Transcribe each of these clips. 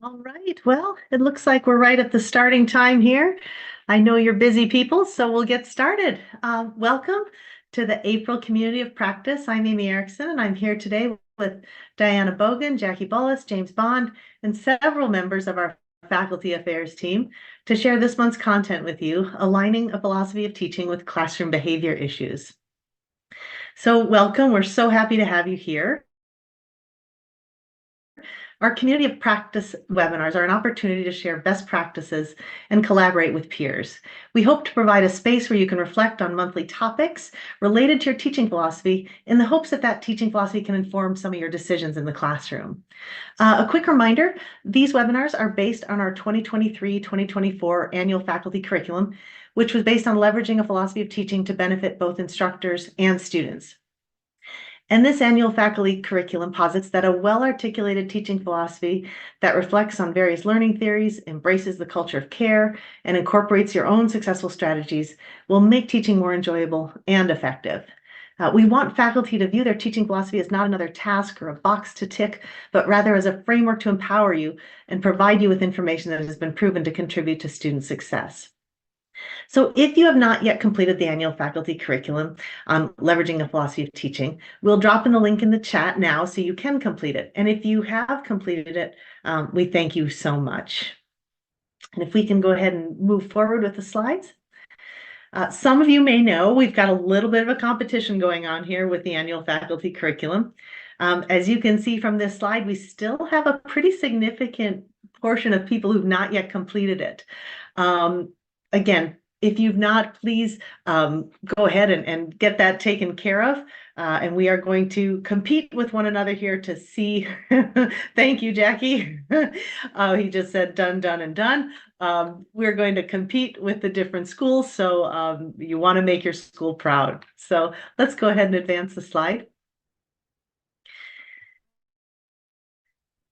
All right. Well, it looks like we're right at the starting time here. I know you're busy people, so we'll get started. Welcome to the April Community of Practice. I'm Amy Erickson, and I'm here today with Diana Bogan, Jackie Bullis, James Bond, and several members of our faculty affairs team to share this month's content with you, aligning a philosophy of teaching with classroom behavior issues. So welcome. We're so happy to have you here. Our community of practice webinars are an opportunity to share best practices and collaborate with peers. We hope to provide a space where you can reflect on monthly topics related to your teaching philosophy in the hopes that that teaching philosophy can inform some of your decisions in the classroom. A quick reminder, these webinars are based on our 2023-2024 annual faculty curriculum, which was based on leveraging a philosophy of teaching to benefit both instructors and students. And this annual faculty curriculum posits that a well-articulated teaching philosophy that reflects on various learning theories, embraces the culture of care, and incorporates your own successful strategies will make teaching more enjoyable and effective. We want faculty to view their teaching philosophy as not another task or a box to tick, but rather as a framework to empower you and provide you with information that has been proven to contribute to student success. So if you have not yet completed the annual faculty curriculum on leveraging a philosophy of teaching, we'll drop in the link in the chat now so you can complete it. And if you have completed it, we thank you so much. And if we can go ahead and move forward with the slides. Some of you may know we've got a little bit of a competition going on here with the annual faculty curriculum. As you can see from this slide, we still have a pretty significant portion of people who've not yet completed it. Again, if you've not, please go ahead and get that taken care of. And we are going to compete with one another here to see. Thank you, Jackie. He just said done, done, and done. We're going to compete with the different schools. So you want to make your school proud. So let's go ahead and advance the slide.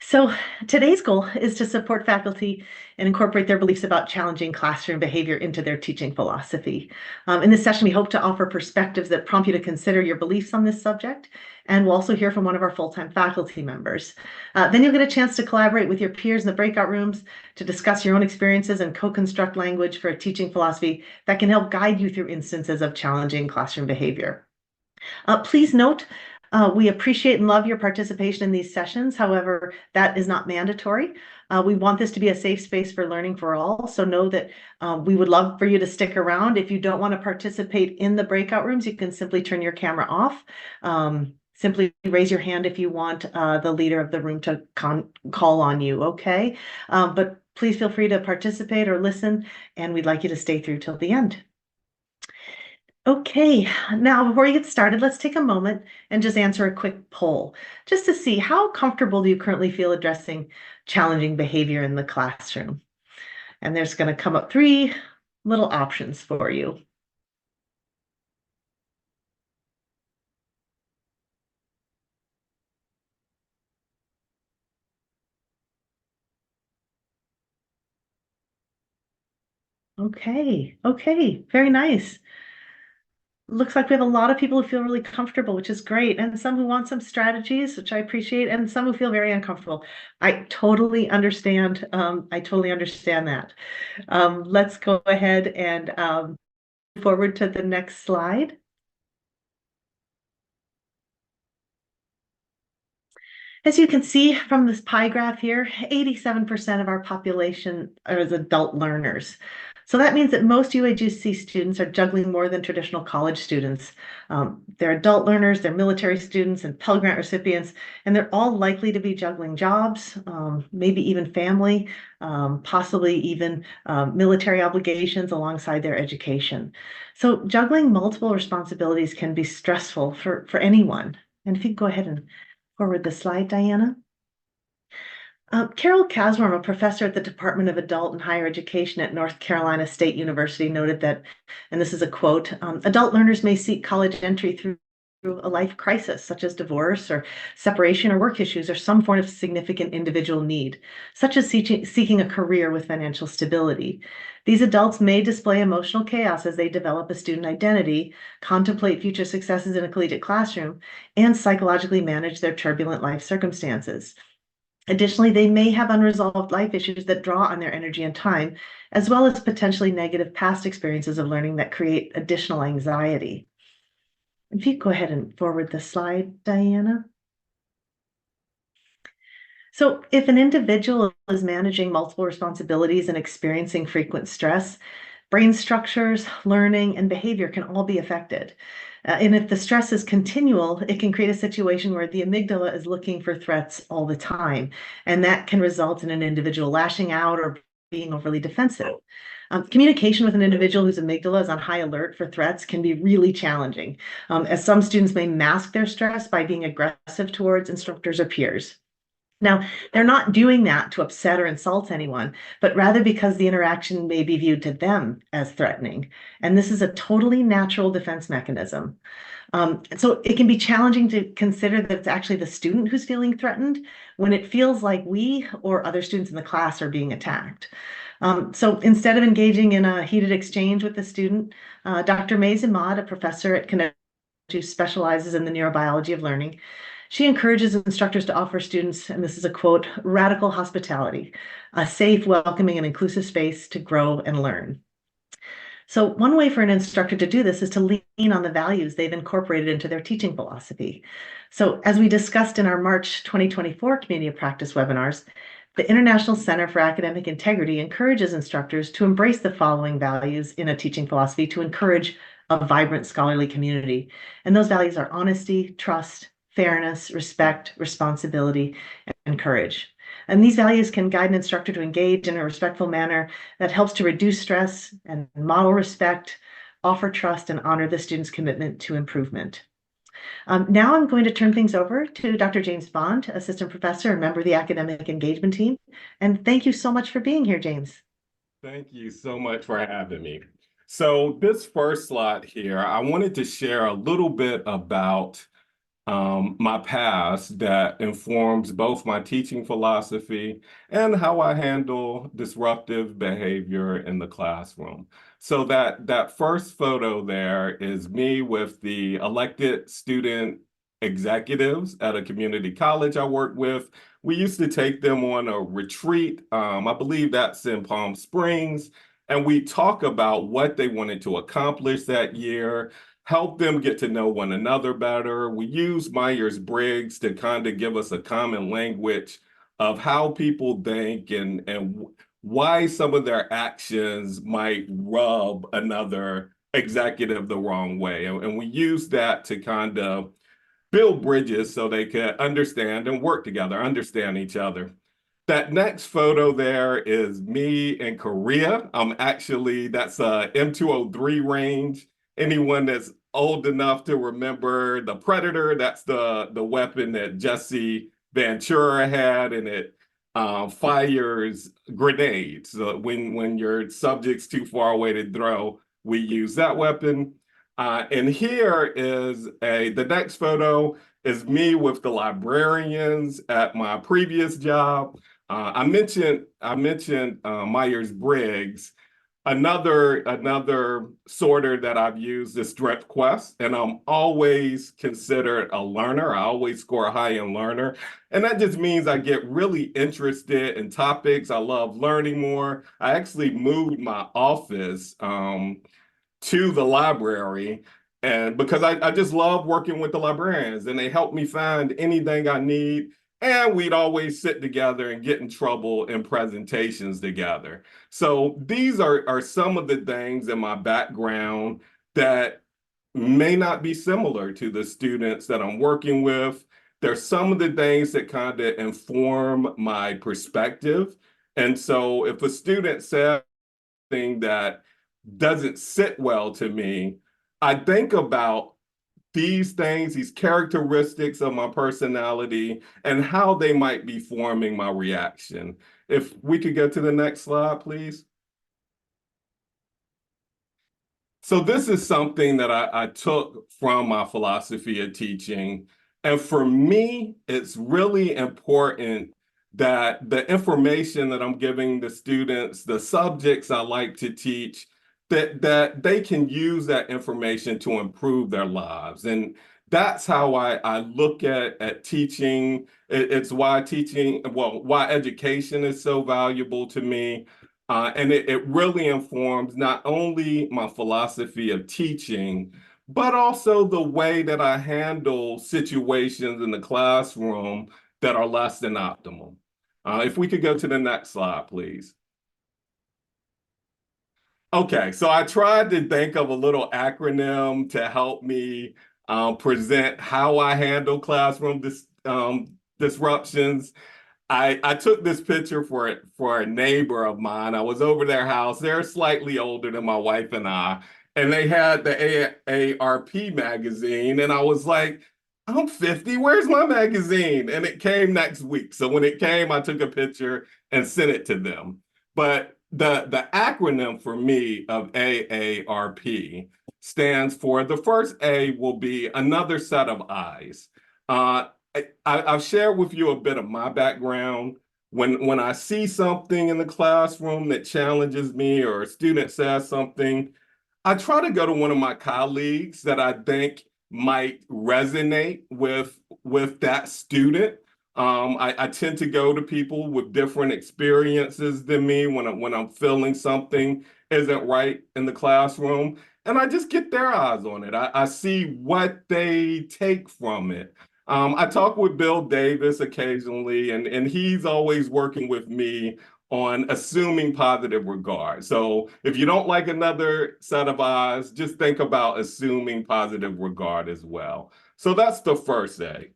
So today's goal is to support faculty and incorporate their beliefs about challenging classroom behavior into their teaching philosophy. In this session, we hope to offer perspectives that prompt you to consider your beliefs on this subject, and we'll also hear from one of our full-time faculty members. Then you'll get a chance to collaborate with your peers in the breakout rooms to discuss your own experiences and co-construct language for a teaching philosophy that can help guide you through instances of challenging classroom behavior. Please note, we appreciate and love your participation in these sessions. However, that is not mandatory. We want this to be a safe space for learning for all. So know that we would love for you to stick around. If you don't want to participate in the breakout rooms, you can simply turn your camera off. Simply raise your hand if you want the leader of the room to call on you, okay? But please feel free to participate or listen, and we'd like you to stay through till the end. Okay, now before we get started, let's take a moment and just answer a quick poll, just to see how comfortable do you currently feel addressing challenging behavior in the classroom? And there's going to come up 3 little options for you. Okay, very nice. Looks like we have a lot of people who feel really comfortable, which is great, and some who want some strategies, which I appreciate, and some who feel very uncomfortable. I totally understand. That. Let's go ahead and move forward to the next slide. As you can see from this pie graph here, 87% of our population are adult learners. So that means that most UAGC students are juggling more than traditional college students. They're adult learners, they're military students and Pell Grant recipients, and they're all likely to be juggling jobs, maybe even family, possibly even military obligations alongside their education. So juggling multiple responsibilities can be stressful for anyone. And if you can go ahead and forward the slide, Diana. Carol Kasworm, a professor at the Department of Adult and Higher Education at North Carolina State University, noted that, and this is a quote, adult learners may seek college entry through a life crisis, such as divorce or separation or work issues or some form of significant individual need, such as seeking a career with financial stability. These adults may display emotional chaos as they develop a student identity, contemplate future successes in a collegiate classroom, and psychologically manage their turbulent life circumstances. Additionally, they may have unresolved life issues that draw on their energy and time, as well as potentially negative past experiences of learning that create additional anxiety. If you go ahead and forward the slide, Diana. So if an individual is managing multiple responsibilities and experiencing frequent stress, brain structures, learning, and behavior can all be affected. And if the stress is continual, it can create a situation where the amygdala is looking for threats all the time. And that can result in an individual lashing out or being overly defensive. Communication with an individual whose amygdala is on high alert for threats can be really challenging, as some students may mask their stress by being aggressive towards instructors or peers. Now, they're not doing that to upset or insult anyone, but rather because the interaction may be viewed to them as threatening. And this is a totally natural defense mechanism. So it can be challenging to consider that it's actually the student who's feeling threatened when it feels like we or other students in the class are being attacked. So instead of engaging in a heated exchange with the student, Dr. Mays Ahmad, a professor at Connecticut who specializes in the neurobiology of learning, she encourages instructors to offer students, and this is a quote, radical hospitality, a safe, welcoming, and inclusive space to grow and learn. So one way for an instructor to do this is to lean on the values they've incorporated into their teaching philosophy. So as we discussed in our March 2024 Community of Practice webinars, the International Center for Academic Integrity encourages instructors to embrace the following values in a teaching philosophy to encourage a vibrant scholarly community. And those values are honesty, trust, fairness, respect, responsibility, and courage. And these values can guide an instructor to engage in a respectful manner that helps to reduce stress and model respect, offer trust, and honor the student's commitment to improvement. Now I'm going to turn things over to Dr. James Bond, Assistant Professor and member of the Academic Engagement Team. And thank you so much for being here, James. Thank you so much for having me. So this first slide here, I wanted to share a little bit about my past that informs both my teaching philosophy and how I handle disruptive behavior in the classroom. So that first photo there is me with the elected student executives at a community college I work with. We used to take them on a retreat. I believe that's in Palm Springs. And we talk about what they wanted to accomplish that year, help them get to know one another better. We use Myers-Briggs to kind of give us a common language of how people think and why some of their actions might rub another executive the wrong way. And we use that to kind of build bridges so they can understand and work together, understand each other. That next photo there is me in Korea. That's a M203 range. Anyone that's old enough to remember the Predator, that's the weapon that Jesse Ventura had, and it fires grenades. So when your subject's too far away to throw, we use that weapon. And here is the next photo is me with the librarians at my previous job. I mentioned Myers-Briggs. Another sorter that I've used is Strength Quest, and I'm always considered a learner. I always score high in learner, and that just means I get really interested in topics. I love learning more. I actually moved my office to the library, and because I just love working with the librarians, and they help me find anything I need. And we'd always sit together and get in trouble in presentations together. So these are some of the things in my background that may not be similar to the students that I'm working with. There's some of the things that kind of inform my perspective. And so if a student says something that doesn't sit well to me, I think about these things, these characteristics of my personality, and how they might be forming my reaction. If we could go to the next slide, please. So this is something that I took from my philosophy of teaching. And for me, it's really important that the information that I'm giving the students, the subjects I like to teach, that they can use that information to improve their lives. And that's how I look at teaching. It's why teaching, well, why education is so valuable to me. And it really informs not only my philosophy of teaching, but also the way that I handle situations in the classroom that are less than optimal. If we could go to the next slide, please. Okay, so I tried to think of a little acronym to help me present how I handle classroom disruptions. I took this picture for a neighbor of mine. I was over their house. They're slightly older than my wife and I, and they had the AARP magazine, and I was like, "I'm 50. Where's my magazine?" And it came next week. So when it came, I took a picture and sent it to them. But the acronym for me of AARP stands for, the first A will be another set of eyes. Uh, I've shared with you a bit of my background. When I see something in the classroom that challenges me or a student says something, I try to go to one of my colleagues that I think might resonate with that student. I tend to go to people with different experiences than me when I'm feeling something isn't right in the classroom, and I just get their eyes on it. I see what they take from it. I talk with Bill Davis occasionally, and he's always working with me on assuming positive regard. So if you don't like another set of eyes, just think about assuming positive regard as well. So that's the first A.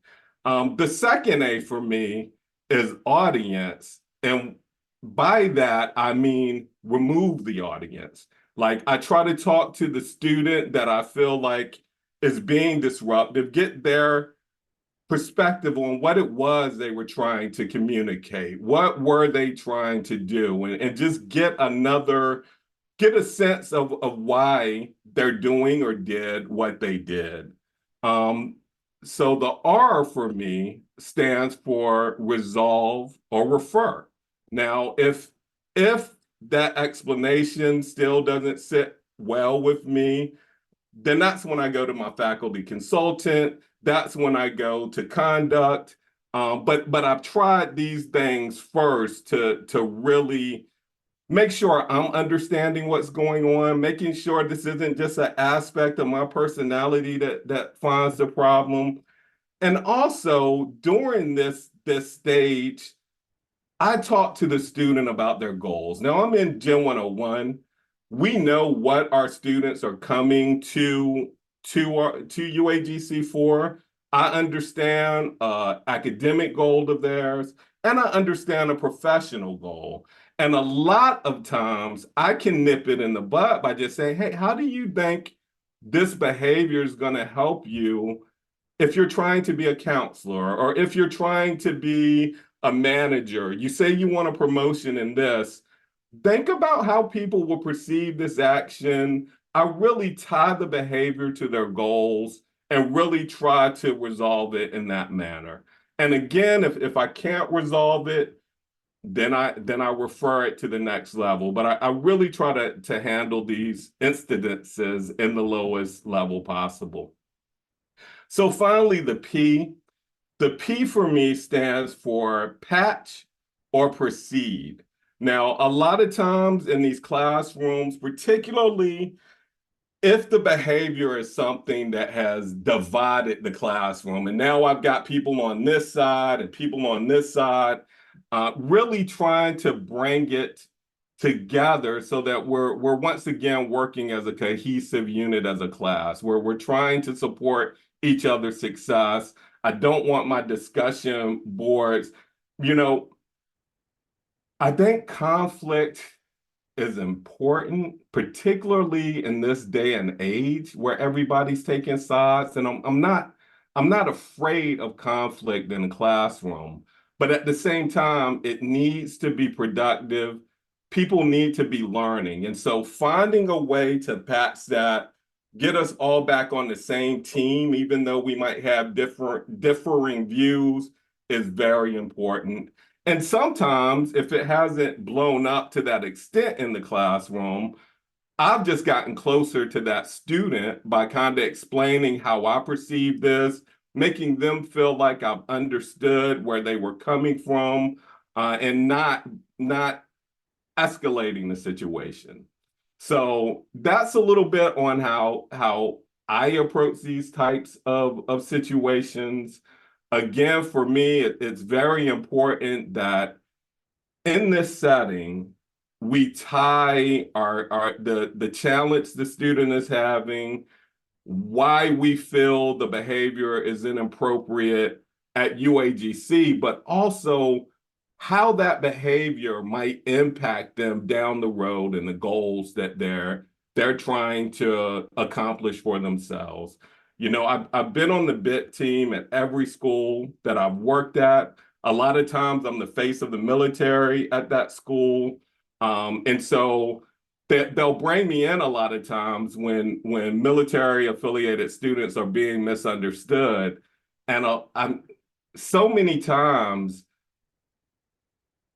The second A for me is audience. And by that, I mean remove the audience. Like I try to talk to the student that I feel like is being disruptive, get their perspective on what it was they were trying to communicate. What were they trying to do? And just get a sense of why they're doing or did what they did. Um, so the R for me stands for resolve or refer. Now, if that explanation still doesn't sit well with me, then that's when I go to my faculty consultant. That's when I go to conduct. But I've tried these things first to really make sure I'm understanding what's going on, making sure this isn't just an aspect of my personality that finds the problem. And also during this stage, I talk to the student about their goals. Now I'm in Gen 101. We know what our students are coming to UAGC for. I understand academic goal of theirs, and I understand a professional goal. And a lot of times I can nip it in the bud by just saying, hey, how do you think this behavior is going to help you if you're trying to be a counselor or if you're trying to be a manager? You say you want a promotion in this, think about how people will perceive this action. I really tie the behavior to their goals and really try to resolve it in that manner. And again, if I can't resolve it, then I refer it to the next level. But I really try to handle these incidences in the lowest level possible. So finally, the P. The P for me stands for patch or proceed. Now, a lot of times in these classrooms, particularly if the behavior is something that has divided the classroom, and now I've got people on this side and people on this side, really trying to bring it together so that we're once again working as a cohesive unit as a class, where we're trying to support each other's success. I don't want my discussion boards, you know, I think conflict is important, particularly in this day and age where everybody's taking sides. And I'm not afraid of conflict in the classroom, but at the same time, it needs to be productive. People need to be learning. And so finding a way to patch that, get us all back on the same team, even though we might have differing views, is very important. And sometimes, if it hasn't blown up to that extent in the classroom, I've just gotten closer to that student by kind of explaining how I perceive this, making them feel like I've understood where they were coming from, and not escalating the situation. So that's a little bit on how I approach these types of situations. Again, for me, it's very important that in this setting, we tie our the challenge the student is having, why we feel the behavior is inappropriate at UAGC, but also how that behavior might impact them down the road and the goals that they're trying to accomplish for themselves. You know, I've been on the BIT team at every school that I've worked at. A lot of times I'm the face of the military at that school. And so they'll bring me in a lot of times when military affiliated students are being misunderstood. And I'm so many times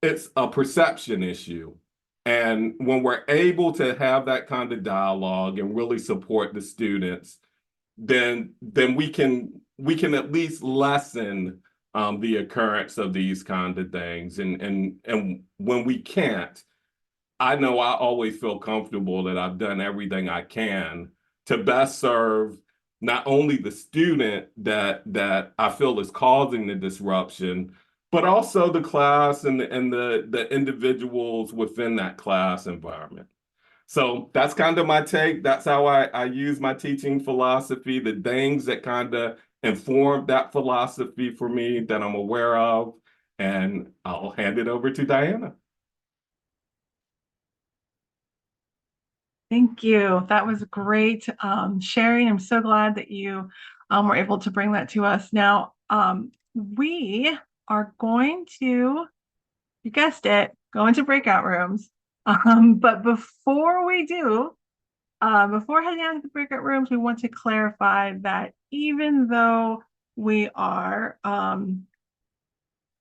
it's a perception issue. And when we're able to have that kind of dialogue and really support the students, then we can at least lessen the occurrence of these kind of things. And when we can't, I know I always feel comfortable that I've done everything I can to best serve not only the student that I feel is causing the disruption, but also the class and the individuals within that class environment. So that's kind of my take. That's how I use my teaching philosophy, the things that kind of inform that philosophy for me that I'm aware of. And I'll hand it over to Diana. Thank you. That was great sharing. I'm so glad that you were able to bring that to us. Now, we are going to, you guessed it, go into breakout rooms. But before we do, before heading out to the breakout rooms, we want to clarify that even though we are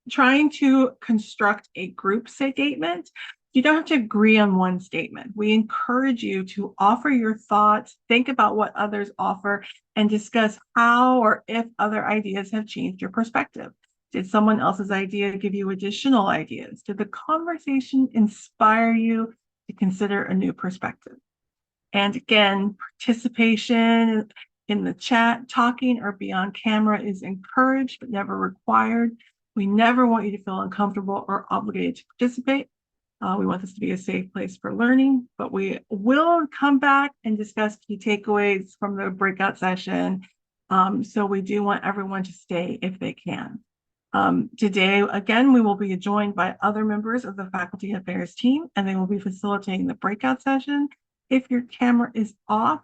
trying to construct a group statement, you don't have to agree on one statement. We encourage you to offer your thoughts, think about what others offer, and discuss how or if other ideas have changed your perspective. Did someone else's idea give you additional ideas? Did the conversation inspire you to consider a new perspective? And again, participation in the chat, talking or be on camera is encouraged but never required. We never want you to feel uncomfortable or obligated to participate. We want this to be a safe place for learning, but we will come back and discuss key takeaways from the breakout session. So we do want everyone to stay if they can. Today, again, we will be joined by other members of the Faculty Affairs team, and they will be facilitating the breakout session. If your camera is off,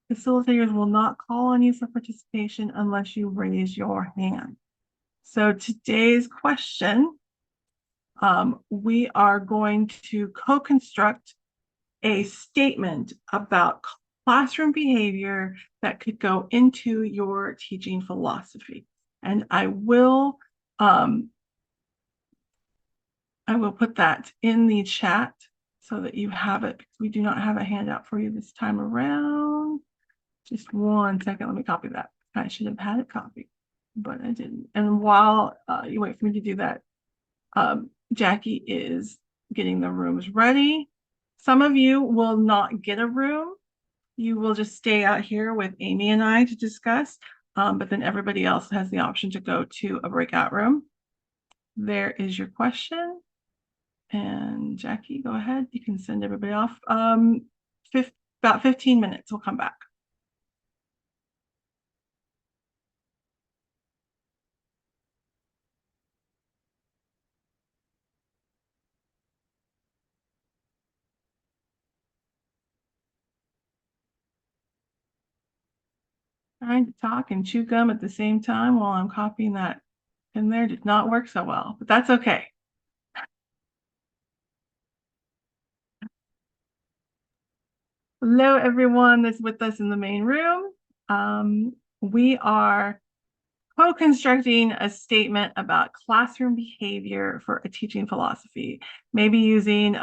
facilitators will not call on you for participation unless you raise your hand. So today's question, we are going to co-construct a statement about classroom behavior that could go into your teaching philosophy. And I will put that in the chat so that you have it, because we do not have a handout for you this time around. Just 1 second, let me copy that. I should have had it copied, but I didn't. And while you wait for me to do that, Jackie is getting the rooms ready. Some of you will not get a room. You will just stay out here with Amy and I to discuss, but then everybody else has the option to go to a breakout room. There is your question. And Jackie, go ahead. You can send everybody off. About 15 minutes, we'll come back. Trying to talk and chew gum at the same time while I'm copying that in there did not work so well, but that's okay. Hello, everyone that's with us in the main room. We are co-constructing a statement about classroom behavior for a teaching philosophy, maybe using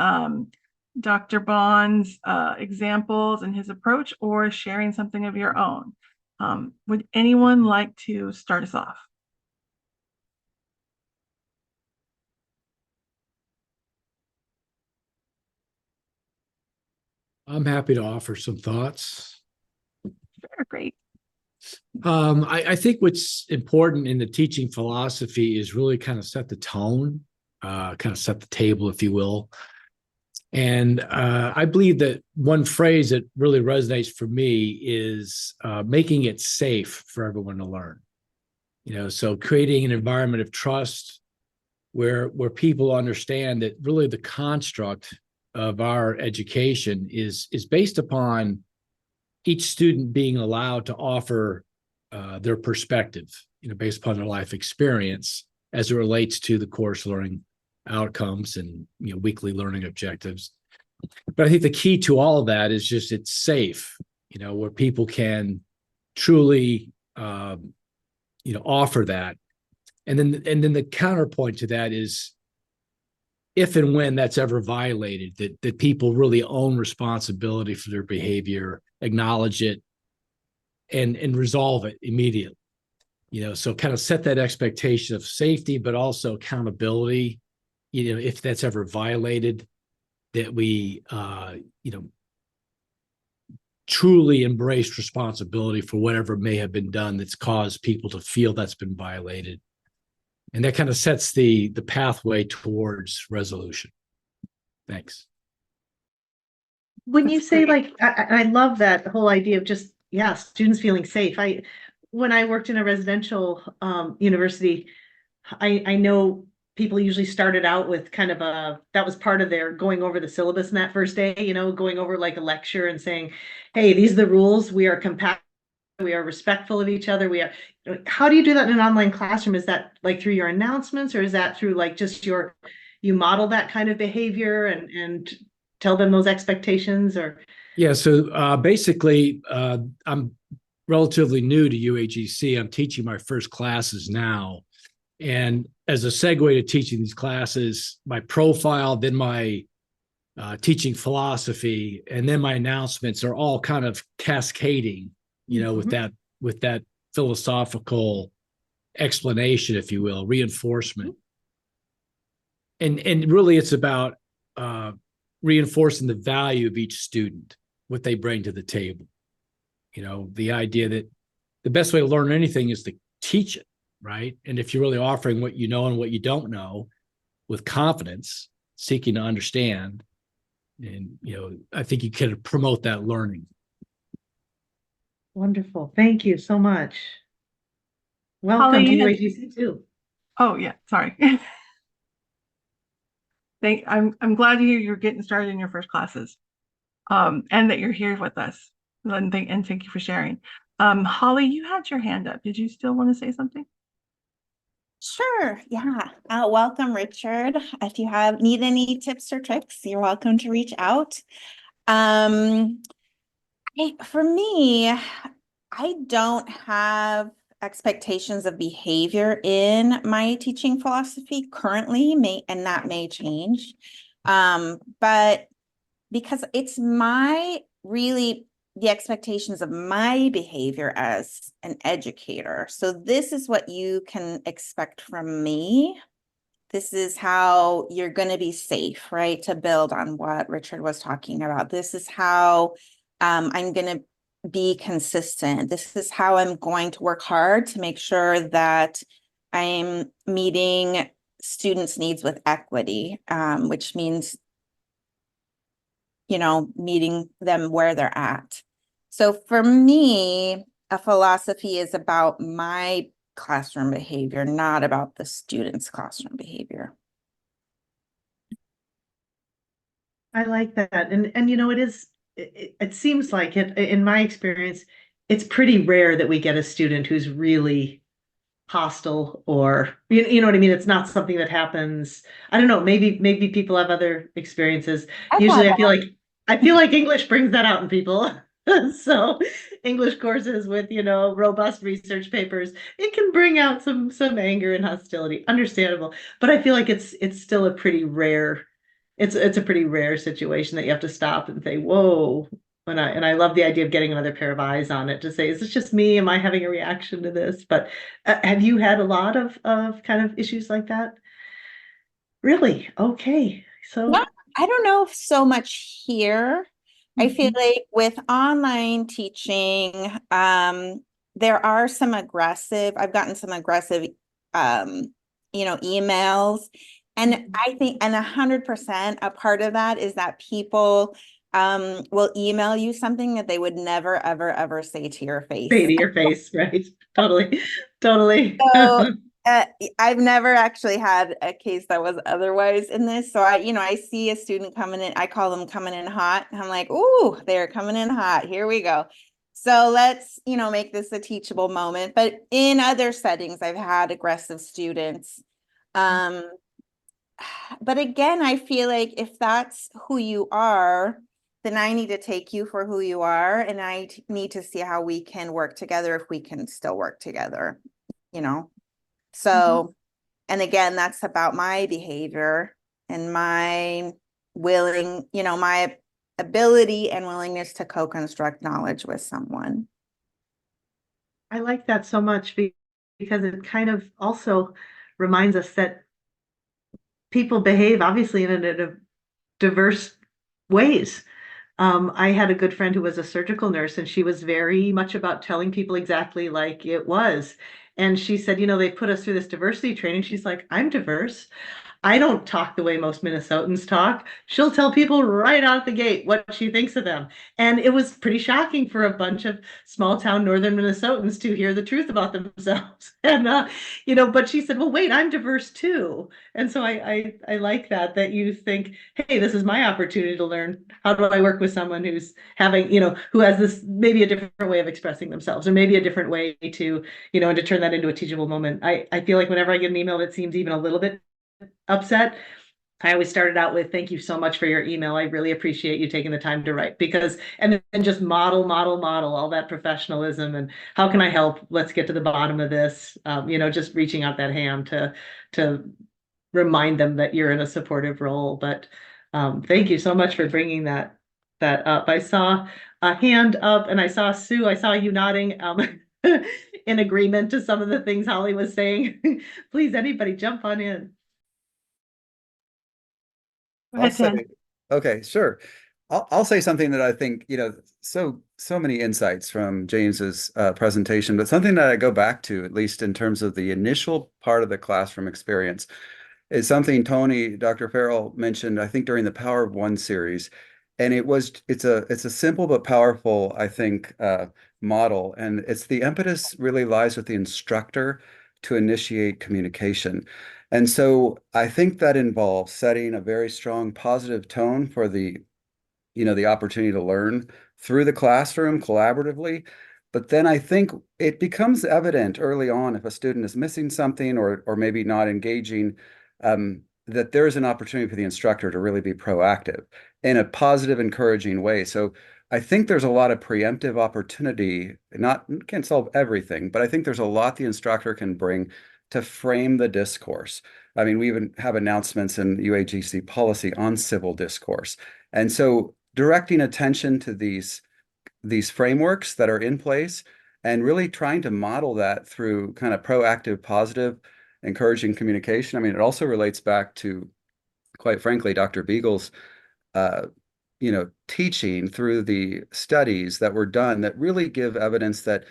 Dr. Bond's examples and his approach, or sharing something of your own. Would anyone like to start us off? I'm happy to offer some thoughts. Sure, great. I think what's important in the teaching philosophy is really kind of set the tone, kind of set the table, if you will. And I believe that one phrase that really resonates for me is making it safe for everyone to learn. So creating an environment of trust where people understand that really the construct of our education is based upon each student being allowed to offer their perspective, based upon their life experience as it relates to the course learning outcomes and weekly learning objectives. But I think the key to all of that is just it's safe, where people can truly, offer that. And then the counterpoint to that is if and when that's ever violated, that people really own responsibility for their behavior, acknowledge it, and resolve it immediately. So kind of set that expectation of safety, but also accountability. If that's ever violated, that we, truly embrace responsibility for whatever may have been done that's caused people to feel that's been violated. And that kind of sets the pathway towards resolution. Thanks. When you say I love that whole idea of just, students feeling safe. When I worked in a residential university, I know people usually started out with kind of that was part of their going over the syllabus in that first day, going over like a lecture and saying, hey, these are the rules. We are compassionate. We are respectful of each other. How do you do that in an online classroom? Is that like through your announcements, or is that through like just you model that kind of behavior and tell them those expectations? Or yeah, so basically I'm relatively new to UAGC. I'm teaching my first classes now. And as a segue to teaching these classes, my profile, then my teaching philosophy, and then my announcements are all kind of cascading, with that philosophical explanation, if you will, reinforcement. And really it's about reinforcing the value of each student, what they bring to the table. The idea that the best way to learn anything is to teach it, right? And if you're really offering what you know and what you don't know with confidence, seeking to understand, and I think you can promote that learning. Wonderful. Thank you so much. Welcome Holly, to UAGC too. Oh yeah, sorry. I'm glad to hear you're getting started in your first classes, and that you're here with us. And thank you for sharing. Holly, you had your hand up. Did you still want to say something? Sure, yeah. Welcome, Richard. If you need any tips or tricks, you're welcome to reach out. For me, I don't have expectations of behavior in my teaching philosophy currently, and that may change. But because it's the expectations of my behavior as an educator. So this is what you can expect from me. This is how you're going to be safe, right? To build on what Richard was talking about. This is how I'm going to be consistent. This is how I'm going to work hard to make sure that I'm meeting students' needs with equity, which means, meeting them where they're at. So for me, a philosophy is about my classroom behavior, not about the students' classroom behavior. I like that. And it seems like it, in my experience, it's pretty rare that we get a student who's really hostile, or you know what I mean? It's not something that happens. I don't know, maybe people have other experiences. Usually I feel like English brings that out in people. So English courses with, robust research papers, it can bring out some anger and hostility. Understandable. But I feel like it's still a pretty rare it's a pretty rare situation that you have to stop and say, whoa. And I love the idea of getting another pair of eyes on it to say, is this just me? Am I having a reaction to this? But have you had a lot of kind of issues like that? Really? Okay. So, Not, I don't know if so much here. I feel mhm. like with online teaching, there are some aggressive, I've gotten some aggressive, emails. And I think, and 100% a part of that is that people will email you something that they would never, ever, ever say to your Say face. to your face, right? Totally. Totally. So I've never actually had a case that was otherwise in this. So I see a student coming in, I call them coming in hot. I'm like, ooh, they're coming in hot. Here we go. So let's, make this a teachable moment. But in other settings, I've had aggressive students. Um, but again, I feel like if that's who you are, then I need to take you for who you are, and I need to see how we can work together if we can still work together, you know? So, and again, that's about my behavior and my my ability and willingness to co-construct knowledge with someone. I like that so much because it kind of also reminds us that people behave obviously in a diverse ways. I had a good friend who was a surgical nurse, and she was very much about telling people exactly like it was. And she said, they put us through this diversity training. She's like, I'm diverse. I don't talk the way most Minnesotans talk. She'll tell people right out the gate what she thinks of them. And it was pretty shocking for a bunch of small town northern Minnesotans to hear the truth about themselves. And but she said, well, wait, I'm diverse too. And so I like that you think, hey, this is my opportunity to learn. How do I work with someone who's having, who has this maybe a different way of expressing themselves, or maybe a different way to, and to turn that into a teachable moment. I feel like whenever I get an email that seems even a little bit upset, I always started out with, thank you so much for your email. I really appreciate you taking the time to write, because, and then just model all that professionalism and how can I help? Let's get to the bottom of this. Just reaching out that hand to remind them that you're in a supportive role. But thank you so much for bringing that up. I saw a hand up, and I saw Sue. I saw you nodding in agreement to some of the things Holly was saying. Please, anybody jump on in. Go I'll ahead, Ted. say, okay, sure. I'll say something that I think, so many insights from James's presentation, but something that I go back to, at least in terms of the initial part of the classroom experience, is something Dr. Farrell mentioned, I think during the Power of One series. And it's a simple but powerful, I think, model. And it's the impetus really lies with the instructor to initiate communication. And so I think that involves setting a very strong positive tone for the opportunity to learn through the classroom collaboratively. But then I think it becomes evident early on if a student is missing something or maybe not engaging, that there is an opportunity for the instructor to really be proactive in a positive, encouraging way. So I think there's a lot of preemptive opportunity, can't solve everything, but I think there's a lot the instructor can bring to frame the discourse. I mean, we even have announcements in UAGC policy on civil discourse. And so directing attention to these frameworks that are in place and really trying to model that through kind of proactive, positive, encouraging communication. I mean, it also relates back to, quite frankly, Dr. Beagle's teaching through the studies that were done that really give evidence that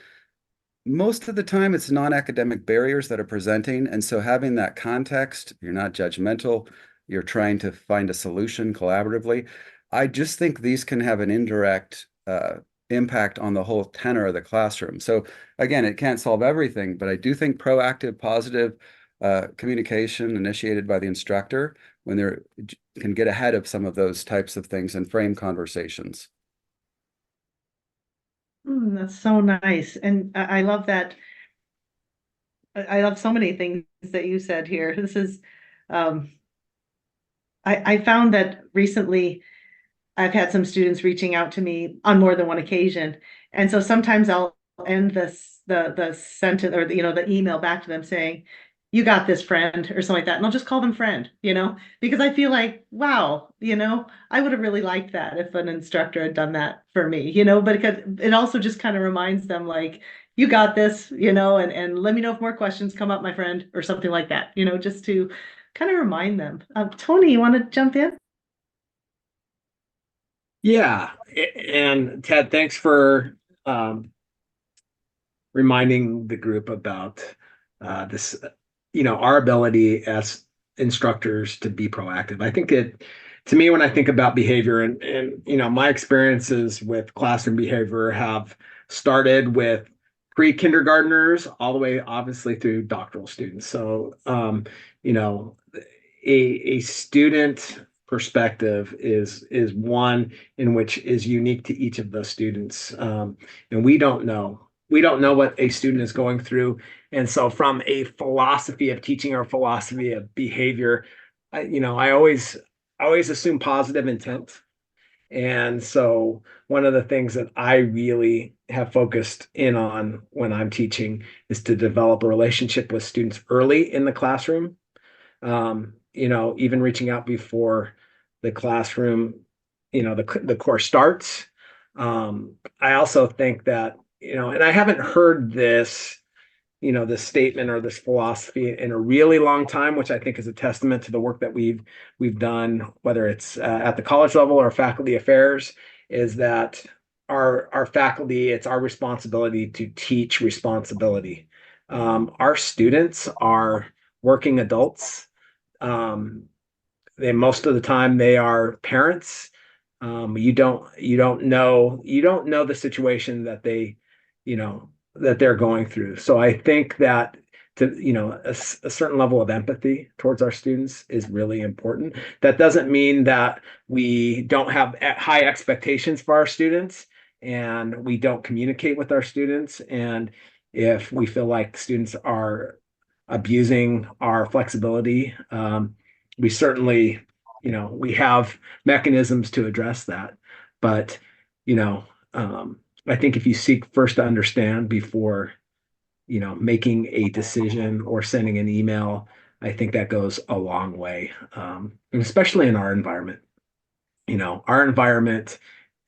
most of the time it's non-academic barriers that are presenting. And so having that context, you're not judgmental, you're trying to find a solution collaboratively. I just think these can have an indirect impact on the whole tenor of the classroom. So again, it can't solve everything, but I do think proactive, positive communication initiated by the instructor when they can get ahead of some of those types of things and frame conversations. That's so nice. And I love that. I love so many things that you said here. This is, I found that recently I've had some students reaching out to me on more than one occasion. And so sometimes I'll end the sentence or the email back to them saying, you got this, friend, or something like that. And I'll just call them friend, because I feel like, wow, I would have really liked that if an instructor had done that for me, but because it also just kind of reminds them like, you got this, and let me know if more questions come up, my friend, or something like that, just to kind of remind them. Tony, you want to jump in? Yeah, and Ted, thanks for reminding the group about this, our ability as instructors to be proactive. I think to me, when I think about behavior and my experiences with classroom behavior have started with pre-kindergartners all the way obviously through doctoral students. So, a student perspective is one in which is unique to each of those students. And we don't know what a student is going through. And so from a philosophy of teaching or philosophy of behavior, I always assume positive intent. And so one of the things that I really have focused in on when I'm teaching is to develop a relationship with students early in the classroom. Even reaching out before the classroom, the course starts. I also think that, and I haven't heard this, this statement or this philosophy in a really long time, which I think is a testament to the work that we've done, whether it's at the college level or faculty affairs, is that our faculty, it's our responsibility to teach responsibility. Our students are working adults. Most of the time they are parents. You don't know the situation that that they're going through. So I think that a certain level of empathy towards our students is really important. That doesn't mean that we don't have high expectations for our students and we don't communicate with our students. And if we feel like students are abusing our flexibility, we certainly, we have mechanisms to address that. But, you know, I think if you seek first to understand before, making a decision or sending an email, I think that goes a long way, and especially in our environment. Our environment,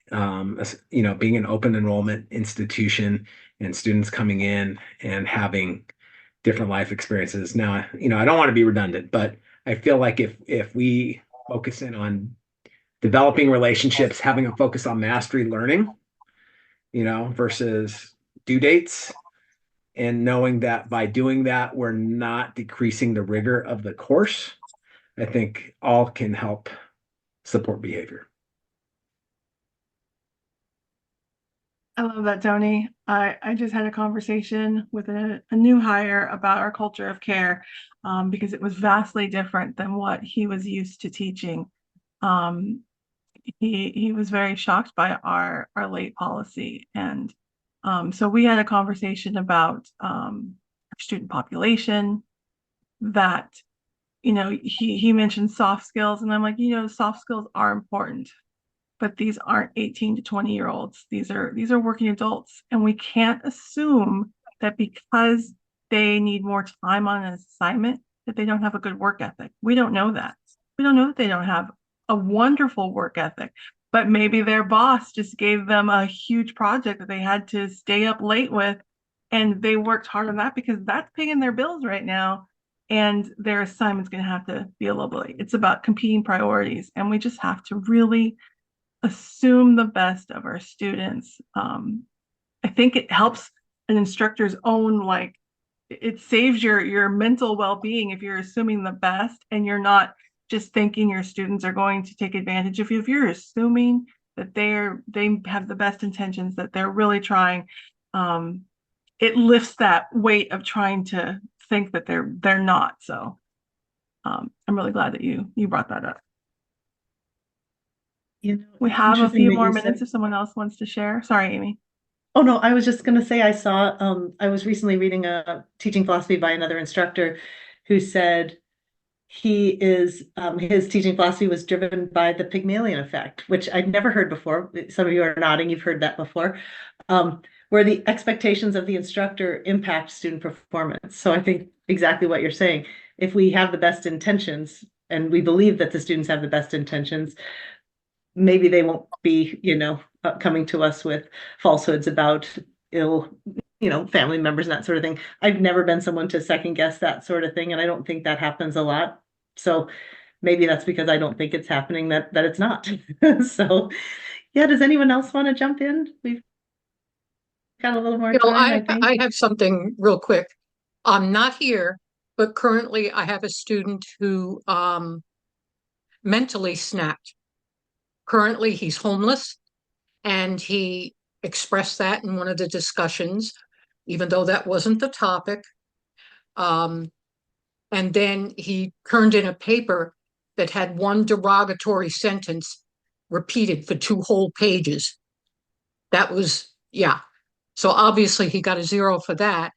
being an open enrollment institution and students coming in and having different life experiences. Now, I don't want to be redundant, but I feel like if we focus in on developing relationships, having a focus on mastery learning, versus due dates, and knowing that by doing that, we're not decreasing the rigor of the course, I think all can help support behavior. I love that, Tony. I just had a conversation with a new hire about our culture of care, because it was vastly different than what he was used to teaching. He was very shocked by our late policy, and so we had a conversation about our student population. That he mentioned soft skills, and I'm like, soft skills are important, but these aren't 18 to 20-year-olds. These are working adults, and we can't assume that because they need more time on an assignment that they don't have a good work ethic. We don't know that. We don't know that they don't have a wonderful work ethic, but maybe their boss just gave them a huge project that they had to stay up late with, and they worked hard on that because that's paying their bills right now, and their assignment's going to have to be a little bit late. It's about competing priorities, and we just have to really assume the best of our students. I think it helps an instructor's own, like, it saves your mental well-being if you're assuming the best and you're not just thinking your students are going to take advantage of you. If you're assuming that they have the best intentions, that they're really trying, it lifts that weight of trying to think that they're not. So I'm really glad that you brought that up. We have a few more minutes if someone else wants to share. Sorry, Amy. Oh, no, I was just going to say I was recently reading a teaching philosophy by another instructor who said his teaching philosophy was driven by the Pygmalion effect, which I'd never heard before. Some of you are nodding, you've heard that before. where the expectations of the instructor impact student performance. So I think exactly what you're saying. If we have the best intentions and we believe that the students have the best intentions, maybe they won't be, coming to us with falsehoods about ill, family members and that sort of thing. I've never been someone to second guess that sort of thing, and I don't think that happens a lot. So maybe that's because I don't think it's happening that it's not. So yeah, does anyone else want to jump in? We've got a little more You know, time, I think. I have something real quick. I'm not here, but currently I have a student who mentally snapped. Currently, he's homeless, and he expressed that in one of the discussions, even though that wasn't the topic. And then he turned in a paper that had one derogatory sentence repeated for 2 whole pages. That was, yeah. So obviously he got a 0 for that.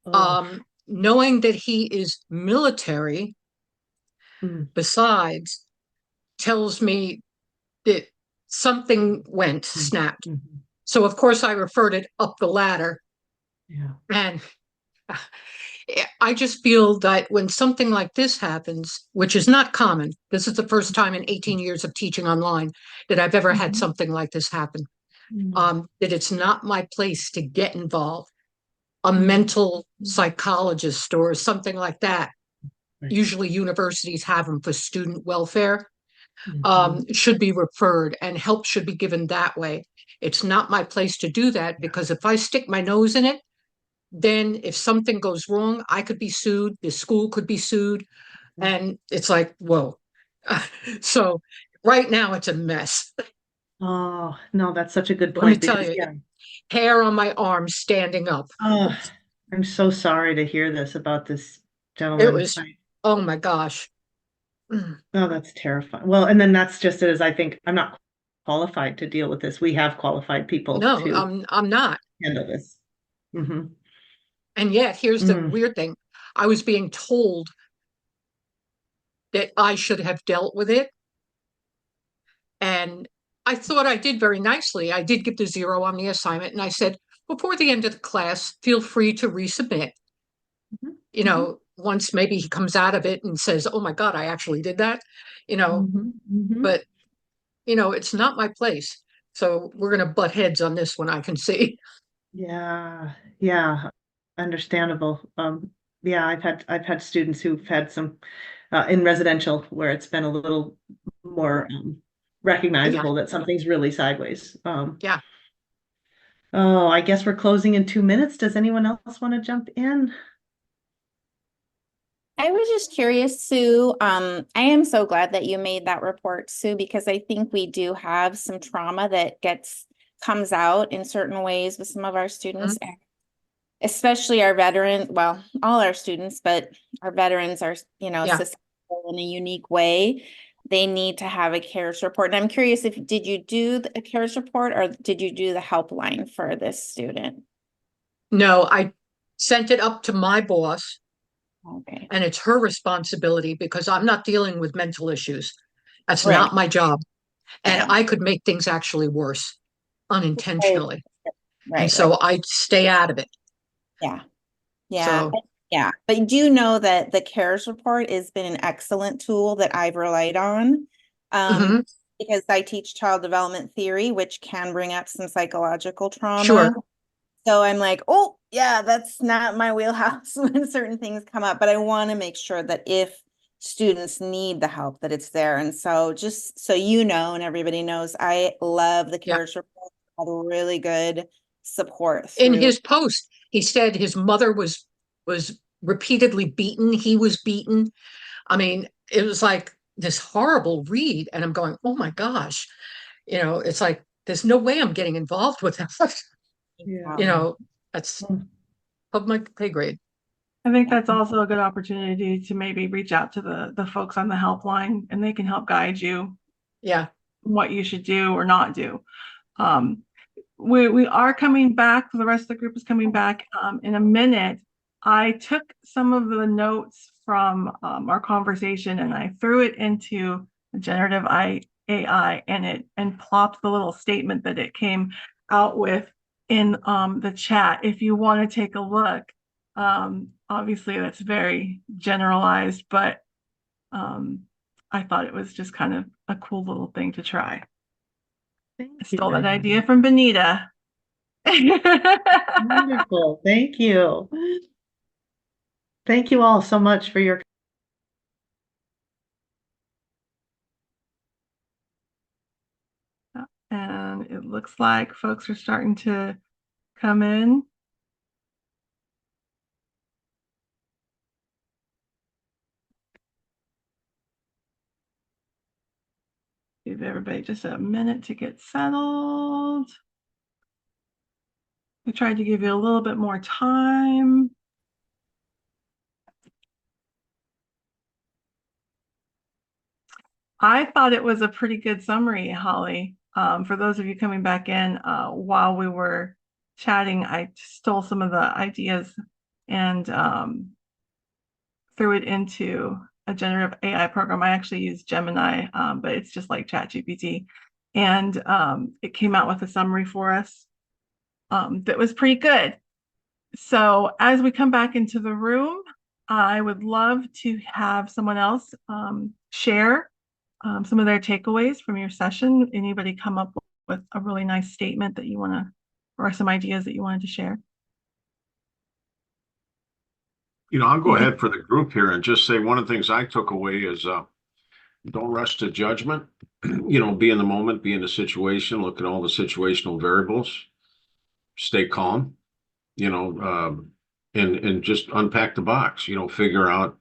Oh. Knowing that he is military, besides, tells me that something went snapped. So of course I referred it up the ladder. Yeah. And I just feel that when something like this happens, which is not common, this is the first time in 18 years of teaching online that I've ever had something like this happen, that it's not my place to get involved. A mental psychologist or something like that. Right. Usually universities have them for student welfare. Should be referred, and help should be given that way. It's not my place to do that, because if I stick my nose in it, then if something goes wrong, I could be sued, the school could be sued, and it's like, whoa. So right now it's a mess. Oh, no, that's such a good Let me point. tell Because, you, hair on my arm standing up. Oh, I'm so sorry to hear this about this gentleman. It was, oh my gosh. Oh, that's terrifying. Well, and then that's just it, as I think I'm not qualified to deal with this. We have qualified people No, to I'm not. handle this. And yet, here's the weird thing. I was being told that I should have dealt with it. And I thought I did very nicely. I did give the 0 on the assignment. And I said, before the end of the class, feel free to resubmit. You know, once maybe he comes out of it and says, oh my God, I actually did that, but, it's not my place. So we're going to butt heads on this one, I can see. Yeah. Understandable. Yeah, I've had students who've had some in residential where it's been a little more recognizable that something's really sideways. Yeah. Oh, I guess we're closing in 2 minutes. Does anyone else want to jump in? I was just curious, Sue. I am so glad that you made that report, Sue, because I think we do have some trauma that comes out in certain ways with some of our students, and especially our veterans. Well, all our students, but our veterans are, susceptible in a unique way. They need to have a CARES report. And I'm curious, did you do a CARES report, or did you do the helpline for this student? No, I sent it up to my boss. Okay. And it's her responsibility, because I'm not dealing with mental issues. That's not my job. And I could make things actually worse unintentionally. And so I stay out of it. Yeah. But do you know that the CARES report has been an excellent tool that I've relied on? Because I teach child development theory, which can bring up some psychological trauma. Sure. So I'm like, oh, yeah, that's not my wheelhouse when certain things come up. But I want to make sure that if students need the help, that it's there. And so just so you know, and everybody knows, I love the CARES report. Had really good support. In his post, he said his mother was repeatedly beaten. He was beaten. I mean, it was like this horrible read. And I'm going, oh my gosh, it's like, there's no way I'm getting involved with that. That's of my pay grade. I think that's also a good opportunity to maybe reach out to the folks on the helpline, and they can help guide you. Yeah. What you should do or not do. We are coming back. The rest of the group is coming back in a minute. I took some of the notes from our conversation and I threw it into generative AI and plopped the little statement that it came out with in the chat if you want to take a look. Obviously that's very generalized, but I thought it was just kind of a cool little thing to try. I stole that idea from Benita. Wonderful. Thank you. Thank you all so much for your And it looks like folks are starting to come in. Give everybody just a minute to get settled. We tried to give you a little bit more time. I thought it was a pretty good summary, Holly. For those of you coming back in, while we were chatting, I stole some of the ideas and threw it into a generative AI program. I actually use Gemini, but it's just like ChatGPT. And it came out with a summary for us that was pretty good. So as we come back into the room, I would love to have someone else share some of their takeaways from your session. Anybody come up with a really nice statement that you want to, or some ideas that you wanted to share? I'll go ahead for the group here and just say one of the things I took away is don't rush to judgment. Be in the moment, be in the situation, look at all the situational variables, stay calm, and just unpack the box, figure out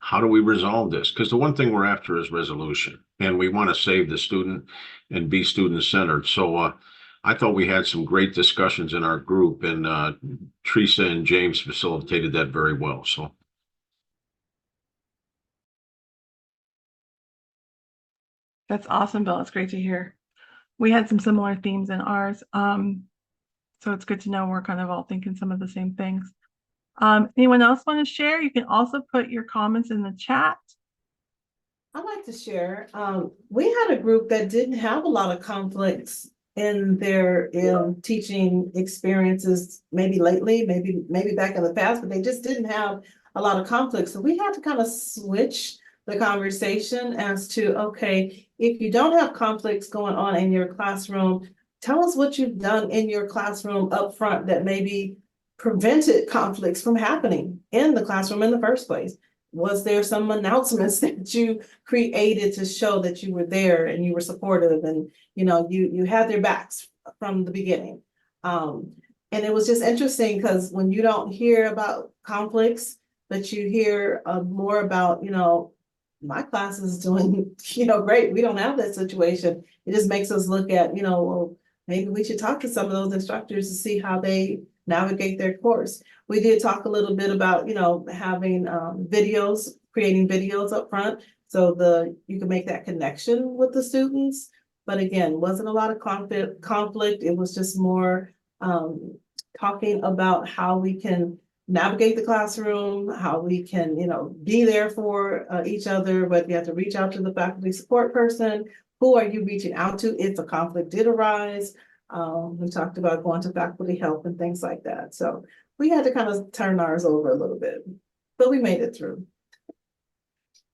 how do we resolve this? Because the one thing we're after is resolution, and we want to save the student and be student-centered. So I thought we had some great discussions in our group, and Teresa and James facilitated that very well. So. That's awesome, Bill. It's great to hear. We had some similar themes in ours. So it's good to know we're kind of all thinking some of the same things. Anyone else want to share? You can also put your comments in the chat. I'd like to share. We had a group that didn't have a lot of conflicts in their teaching experiences, maybe lately, maybe back in the past, but they just didn't have a lot of conflicts. So we had to kind of switch the conversation as to, okay, if you don't have conflicts going on in your classroom, tell us what you've done in your classroom up front that maybe prevented conflicts from happening in the classroom in the first place. Was there some announcements that you created to show that you were there and you were supportive and you had their backs from the beginning? And it was just interesting because when you don't hear about conflicts, but you hear more about, my class is doing, great. We don't have that situation. It just makes us look at, well, maybe we should talk to some of those instructors to see how they navigate their course. We did talk a little bit about, having videos, creating videos up front so you can make that connection with the students. But again, wasn't a lot of conflict. It was just more talking about how we can navigate the classroom, how we can, be there for each other, but you have to reach out to the faculty support person. Who are you reaching out to if a conflict did arise? We talked about going to faculty help and things like that. So we had to kind of turn ours over a little bit, but we made it through.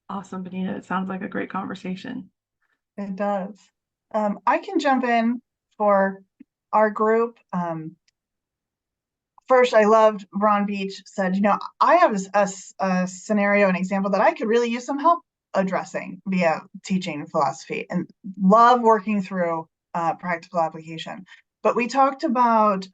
Awesome, Benita. It sounds like a great conversation. It does. I can jump in for our group. First, I loved Ron Beach said, I have a scenario, an example that I could really use some help addressing via teaching philosophy and love working through practical application. But we talked about,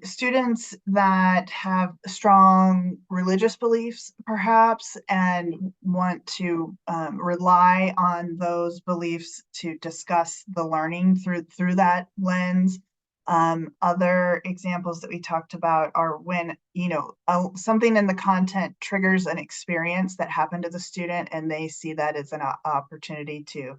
students that have strong religious beliefs, perhaps, and want to rely on those beliefs to discuss the learning through that lens. Other examples that we talked about are when, something in the content triggers an experience that happened to the student and they see that as an opportunity to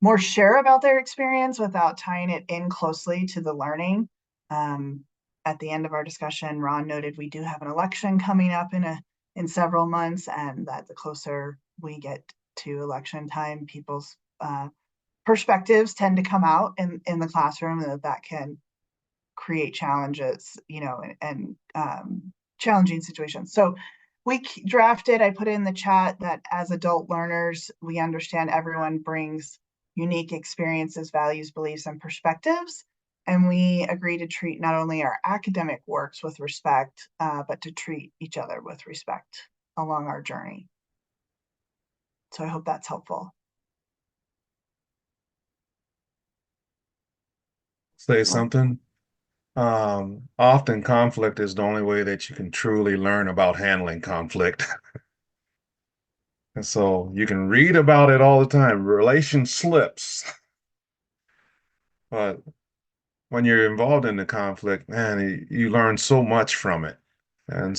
more share about their experience without tying it in closely to the learning. At the end of our discussion, Ron noted we do have an election coming up in several months, and that the closer we get to election time, people's perspectives tend to come out in the classroom, and that can create challenges, and challenging situations. So we drafted, I put in the chat that as adult learners, we understand everyone brings unique experiences, values, beliefs, and perspectives. And we agree to treat not only our academic works with respect, but to treat each other with respect along our journey. So I hope that's helpful. Say something. Often conflict is the only way that you can truly learn about handling conflict. And so you can read about it all the time, relation slips. But when you're involved in the conflict, man, you learn so much from it. And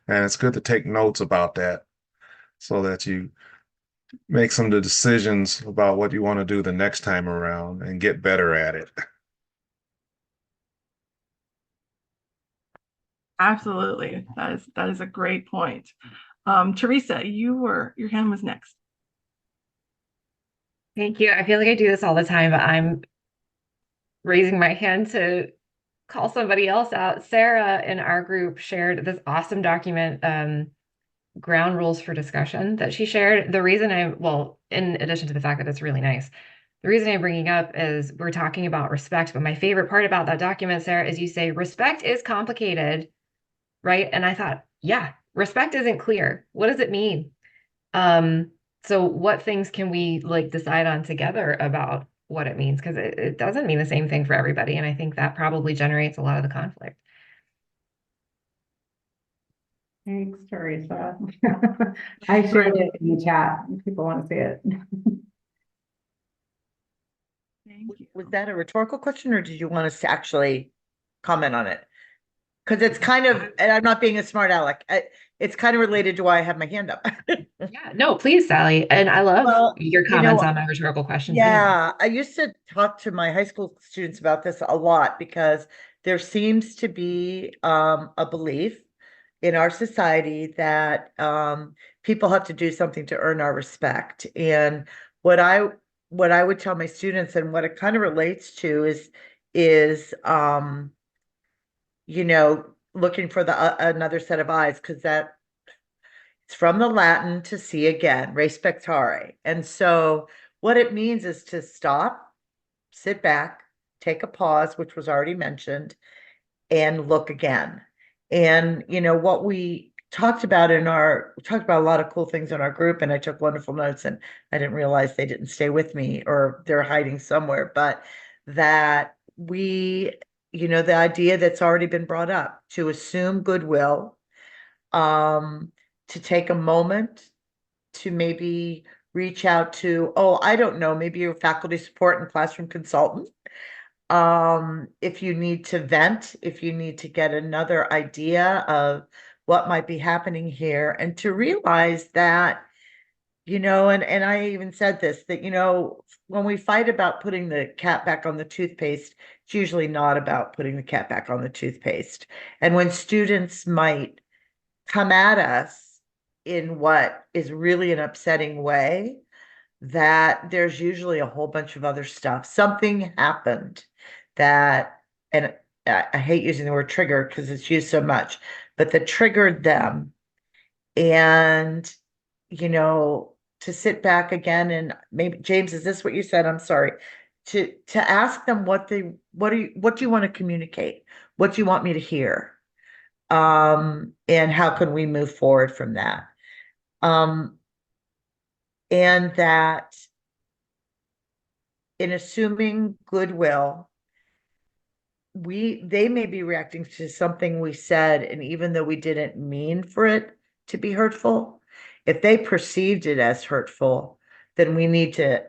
it's good to take notes about that so that you make some of the decisions about what you want to do the next time around and get better at it. Absolutely. That is a great point. Teresa, your hand was next. Thank you. I feel like I do this all the time, but I'm raising my hand to call somebody else out. Sarah in our group shared this awesome document, Ground Rules for Discussion, that she shared. The reason in addition to the fact that it's really nice, the reason I'm bringing up is we're talking about respect, but my favorite part about that document, Sarah, is you say respect is complicated, right? And I thought, yeah, respect isn't clear. What does it mean? So what things can we decide on together about what it means? Because it doesn't mean the same thing for everybody. And I think that probably generates a lot of the conflict. Thanks, Teresa. I shared it in the chat if people want to see it. Thank you. Was that a rhetorical question, or did you want us to actually comment on it? Because it's kind of, and I'm not being a smart aleck, it's kind of related to why I have my hand up. Yeah, no, please, Sally. And I love your comments on my rhetorical question. Yeah, I used to talk to my high school students about this a lot because there seems to be a belief in our society that people have to do something to earn our respect. And what I would tell my students, and what it kind of relates to, is looking for another set of eyes, because it's from the Latin to see again, respectare. And so what it means is to stop, sit back, take a pause, which was already mentioned, and look again. And what we talked about a lot of cool things in our group, and I took wonderful notes, and I didn't realize they didn't stay with me, or they're hiding somewhere, but that the idea that's already been brought up, to assume goodwill, to take a moment to maybe reach out to, I don't know, maybe your faculty support and classroom consultant. If you need to vent, if you need to get another idea of what might be happening here, and to realize that, and I even said this, that, when we fight about putting the cap back on the toothpaste, it's usually not about putting the cap back on the toothpaste. And when students might come at us in what is really an upsetting way, that there's usually a whole bunch of other stuff. Something happened that, and I hate using the word trigger because it's used so much, but that triggered them. And, to sit back again, and maybe, James, is this what you said? I'm sorry. To ask them what do you want to communicate? What do you want me to hear? And how can we move forward from that? And that in assuming goodwill, they may be reacting to something we said, and even though we didn't mean for it to be hurtful, if they perceived it as hurtful, then we need to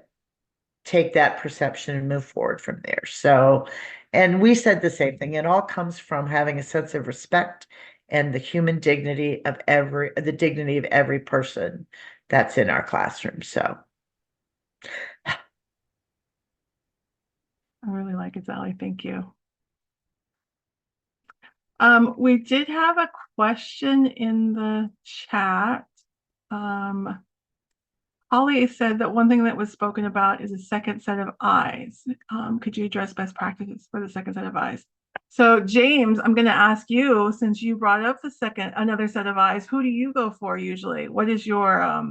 take that perception and move forward from there. So, and we said the same thing. It all comes from having a sense of respect and the human dignity of the dignity of every person that's in our classroom. So I really like it, Sally. Thank you. We did have a question in the chat. Holly said that one thing that was spoken about is a second set of eyes. Could you address best practices for the second set of eyes? So James, I'm going to ask you, since you brought up another set of eyes, who do you go for usually? What is your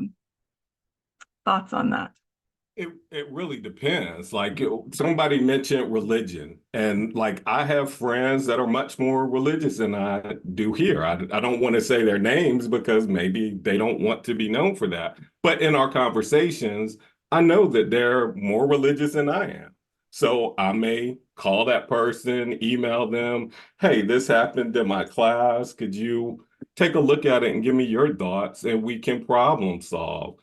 thoughts on that? It really depends. Like somebody mentioned religion, and like I have friends that are much more religious than I do here. I don't want to say their names because maybe they don't want to be known for that. But in our conversations, I know that they're more religious than I am. So I may call that person, email them, hey, this happened in my class. Could you take a look at it and give me your thoughts, and we can problem solve.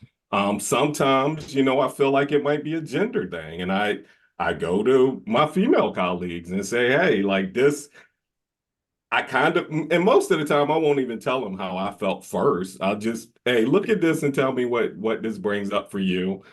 Sometimes, I feel like it might be a gender thing, and I go to my female colleagues and say, hey, like this, and most of the time I won't even tell them how I felt first. I'll just, hey, look at this and tell me what this brings up for you.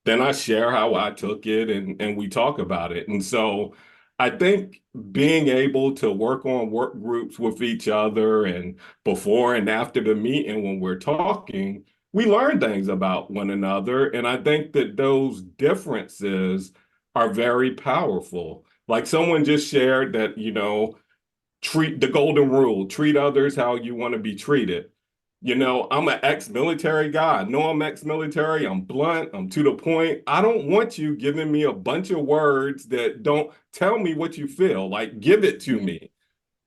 Then I share how I took it and we talk about it. And so I think being able to work on work groups with each other and before and after the meeting when we're talking, we learn things about one another. And I think that those differences are very powerful. Like someone just shared that, treat the golden rule, treat others how you want to be treated. I'm an ex-military guy. I know I'm ex-military. I'm blunt. I'm to the point. I don't want you giving me a bunch of words that don't tell me what you feel. Like, give it to me.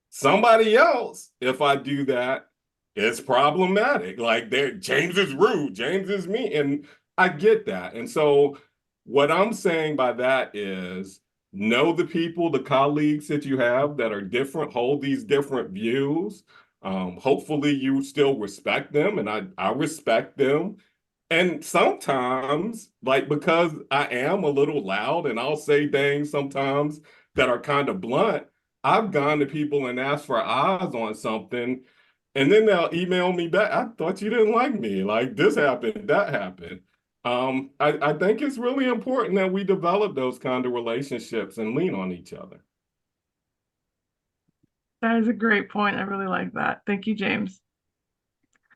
Somebody else, if I do that, it's problematic. Like, James is rude. James is mean. And I get that. And so what I'm saying by that is know the people, the colleagues that you have that are different, hold these different views. Hopefully you still respect them, and I respect them. And sometimes, like because I am a little loud and I'll say things sometimes that are kind of blunt, I've gone to people and asked for eyes on something, and then they'll email me back. I thought you didn't like me. Like this happened, that happened. I think it's really important that we develop those kind of relationships and lean on each other. That is a great point. I really like that. Thank you, James.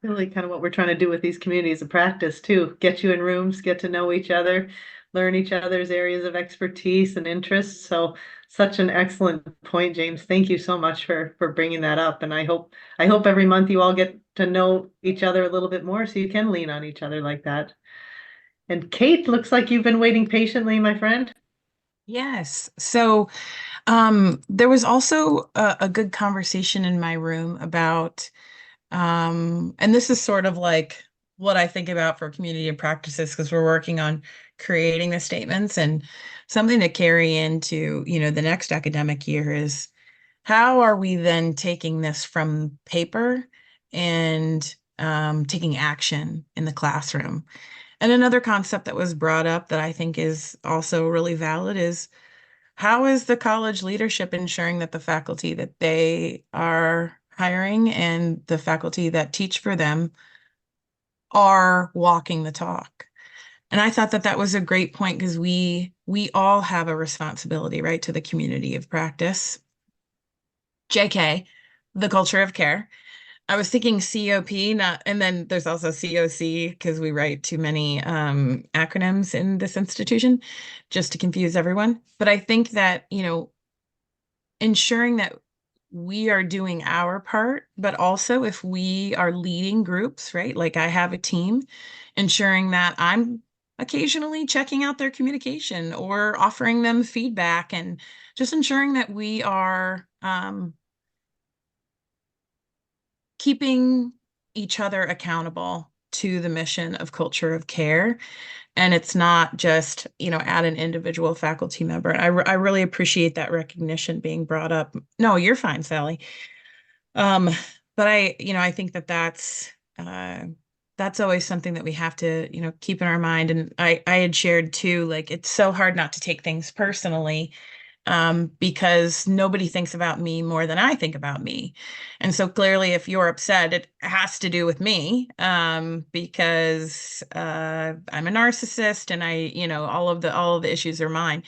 Really kind of what we're trying to do with these communities of practice too. Get you in rooms, get to know each other, learn each other's areas of expertise and interests. So such an excellent point, James. Thank you so much for bringing that up. And I hope every month you all get to know each other a little bit more so you can lean on each other like that. And Kate, looks like you've been waiting patiently, my friend. Yes. So there was also a good conversation in my room about, and this is sort of like what I think about for community and practices because we're working on creating the statements and something to carry into, the next academic year is how are we then taking this from paper and taking action in the classroom? And another concept that was brought up that I think is also really valid is how is the college leadership ensuring that the faculty that they are hiring and the faculty that teach for them are walking the talk? And I thought that that was a great point because we all have a responsibility, right, to the community of practice. JK, the culture of care. I was thinking COP, and then there's also COC because we write too many acronyms in this institution just to confuse everyone. But I think that, ensuring that we are doing our part, but also if we are leading groups, right? Like I have a team, ensuring that I'm occasionally checking out their communication or offering them feedback and just ensuring that we are keeping each other accountable to the mission of culture of care. And it's not just, at an individual faculty member. And I really appreciate that recognition being brought up. No, you're fine, Sally. But I think that that's always something that we have to, keep in our mind. And I had shared too, like, it's so hard not to take things personally. Because nobody thinks about me more than I think about me. And so clearly, if you're upset, it has to do with me because I'm a narcissist and all of the issues are mine.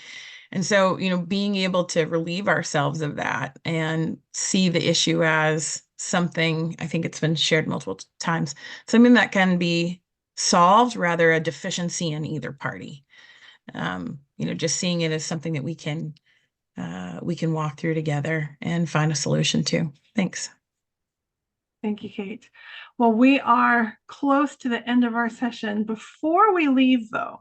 And so, being able to relieve ourselves of that and see the issue as something, I think it's been shared multiple times, something that can be solved, rather a deficiency in either party. Just seeing it as something that we can walk through together and find a solution to. Thanks. Thank you, Kate. Well, we are close to the end of our session. Before we leave, though,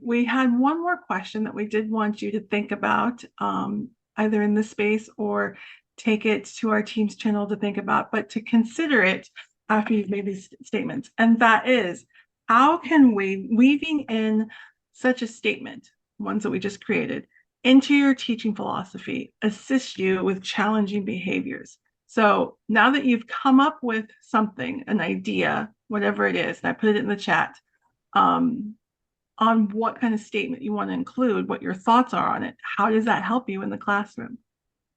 we had one more question that we did want you to think about, either in this space or take it to our Teams channel to think about, but to consider it after you've made these statements. And that is, how can we, weaving in such a statement, ones that we just created, into your teaching philosophy, assist you with challenging behaviors? So now that you've come up with something, an idea, whatever it is, and I put it in the chat, on what kind of statement you want to include, what your thoughts are on it, how does that help you in the classroom?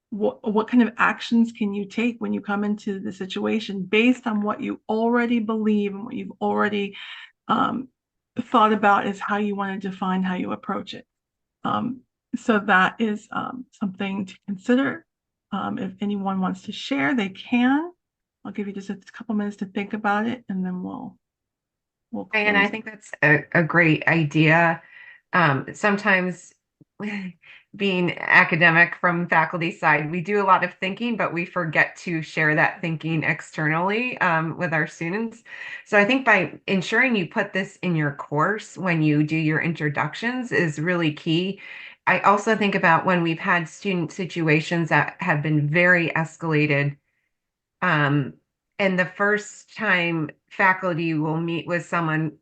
What kind of actions can you take when you come into the situation based on what you already believe and what you've already thought about is how you want to define how you approach it. So that is something to consider. If anyone wants to share, they can. I'll give you just a couple minutes to think about it, and then we'll And I think that's a great idea. Sometimes being academic from faculty side, we do a lot of thinking, but we forget to share that thinking externally with our students. So I think by ensuring you put this in your course when you do your introductions is really key. I also think about when we've had student situations that have been very escalated. And the first time faculty will meet with someone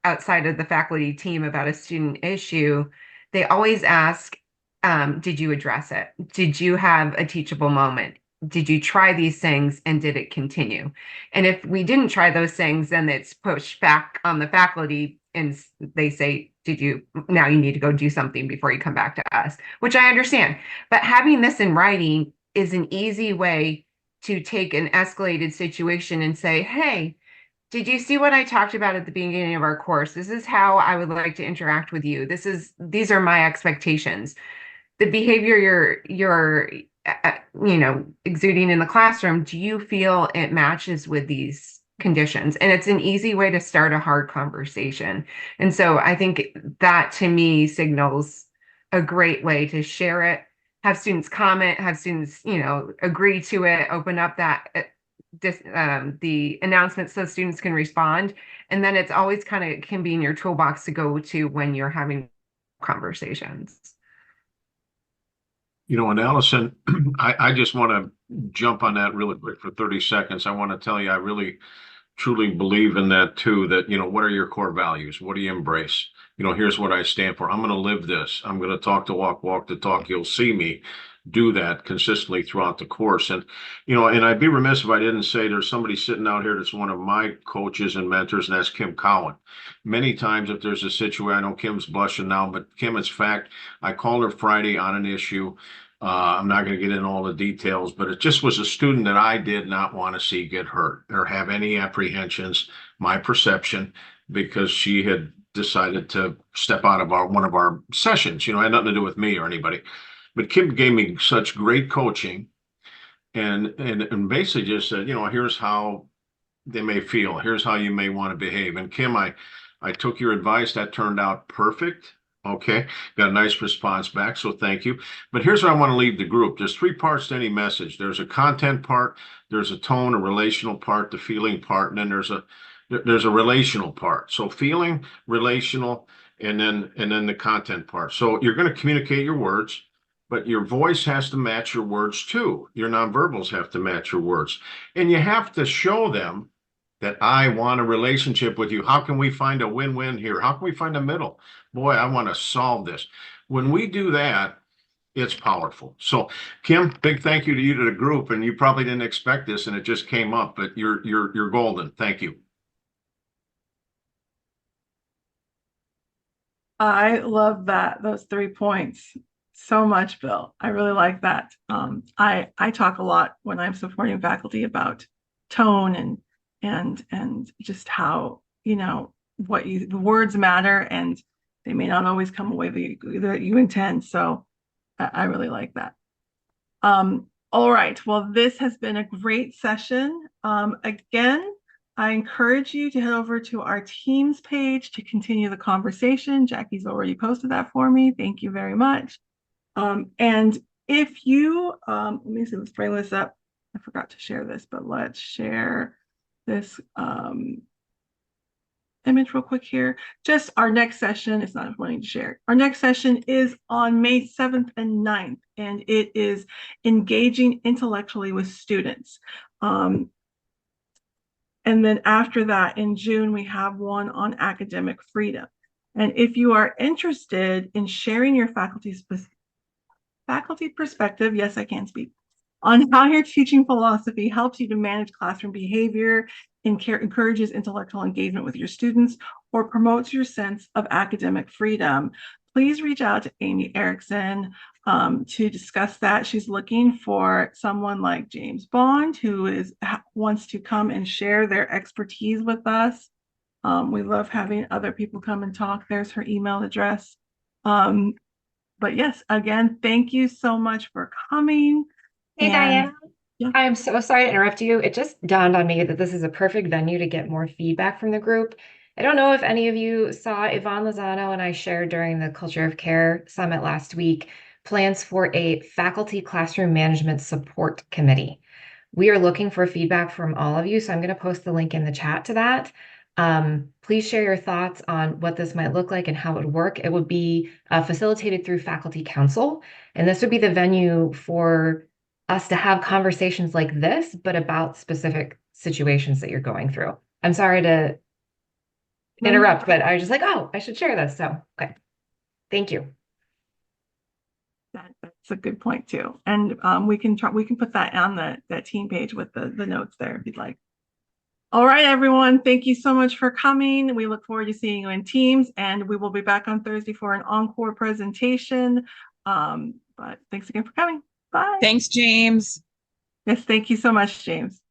outside of the faculty team about a student issue, they always ask, did you address it? Did you have a teachable moment? Did you try these things and did it continue? And if we didn't try those things, then it's pushed back on the faculty and they say, now you need to go do something before you come back to us, which I understand. But having this in writing is an easy way to take an escalated situation and say, hey, did you see what I talked about at the beginning of our course? This is how I would like to interact with you. These are my expectations. The behavior you're exuding in the classroom, do you feel it matches with these conditions? And it's an easy way to start a hard conversation. And so I think that to me signals a great way to share it, have students comment, have students, agree to it, open up that the announcements so students can respond. And then it's always kind of can be in your toolbox to go to when you're having conversations. And Allison, I just want to jump on that really quick for 30 seconds. I want to tell you, I really truly believe in that too, that, what are your core values? What do you embrace? Here's what I stand for. I'm going to live this. I'm going to talk the walk, walk the talk. You'll see me do that consistently throughout the course. And, and I'd be remiss if I didn't say there's somebody sitting out here that's one of my coaches and mentors, and that's Kim Cowan. Many times if there's a situation, I know Kim's blushing now, but Kim, it's fact, I called her Friday on an issue. I'm not going to get into all the details, but it just was a student that I did not want to see get hurt or have any apprehensions, my perception, because she had decided to step out of one of our sessions. It had nothing to do with me or anybody. But Kim gave me such great coaching and basically just said, here's how they may feel. Here's how you may want to behave. And Kim, I took your advice. That turned out perfect. Okay, got a nice response back, so thank you. But here's what I want to leave the group. There's 3 parts to any message. There's a content part, there's a tone, a relational part, the feeling part, and then there's a relational part. So feeling, relational, and then the content part. So you're going to communicate your words, but your voice has to match your words too. Your nonverbals have to match your words. And you have to show them that I want a relationship with you. How can we find a win-win here? How can we find a middle? Boy, I want to solve this. When we do that, it's powerful. So, Kim, big thank you to the group. And you probably didn't expect this, and it just came up, but you're golden. Thank you. I love those 3 points so much, Bill. I really like that. I talk a lot when I'm supporting faculty about tone and just how, the words matter, and they may not always come away that you intend. So I really like that. All right. Well, this has been a great session. Again, I encourage you to head over to our Teams page to continue the conversation. Jackie's already posted that for me. Thank you very much. And if you, let me see, let's bring this up. I forgot to share this, but let's share this image real quick here. Just our next session, it's not wanting to share. Our next session is on May 7th and 9th, and it is engaging intellectually with students. And then after that, in June, we have one on academic freedom. And if you are interested in sharing your faculty perspective, yes, I can speak, on how your teaching philosophy helps you to manage classroom behavior, encourages intellectual engagement with your students, or promotes your sense of academic freedom, please reach out to Amy Erickson to discuss that. She's looking for someone like James Bond who wants to come and share their expertise with us. We love having other people come and talk. There's her email address. But yes, again, thank you so much for coming. Hey, And Diana. yeah. I'm so sorry to interrupt you. It just dawned on me that this is a perfect venue to get more feedback from the group. I don't know if any of you saw Yvonne Lozano and I shared during the Culture of Care Summit last week plans for a faculty classroom management support committee. We are looking for feedback from all of you, so I'm going to post the link in the chat to that. Please share your thoughts on what this might look like and how it would work. It would be facilitated through Faculty Council, and this would be the venue for us to have conversations like this, but about specific situations that you're going through. I'm sorry to interrupt, but I was just like, oh, I should share this. So, okay. Thank you. That's a good point too. And we can put that on that team page with the notes there if you'd like. All right, everyone. Thank you so much for coming. We look forward to seeing you in Teams, and we will be back on Thursday for an encore presentation. But thanks again for coming. Bye. Thanks, James. Yes, thank you so much, James.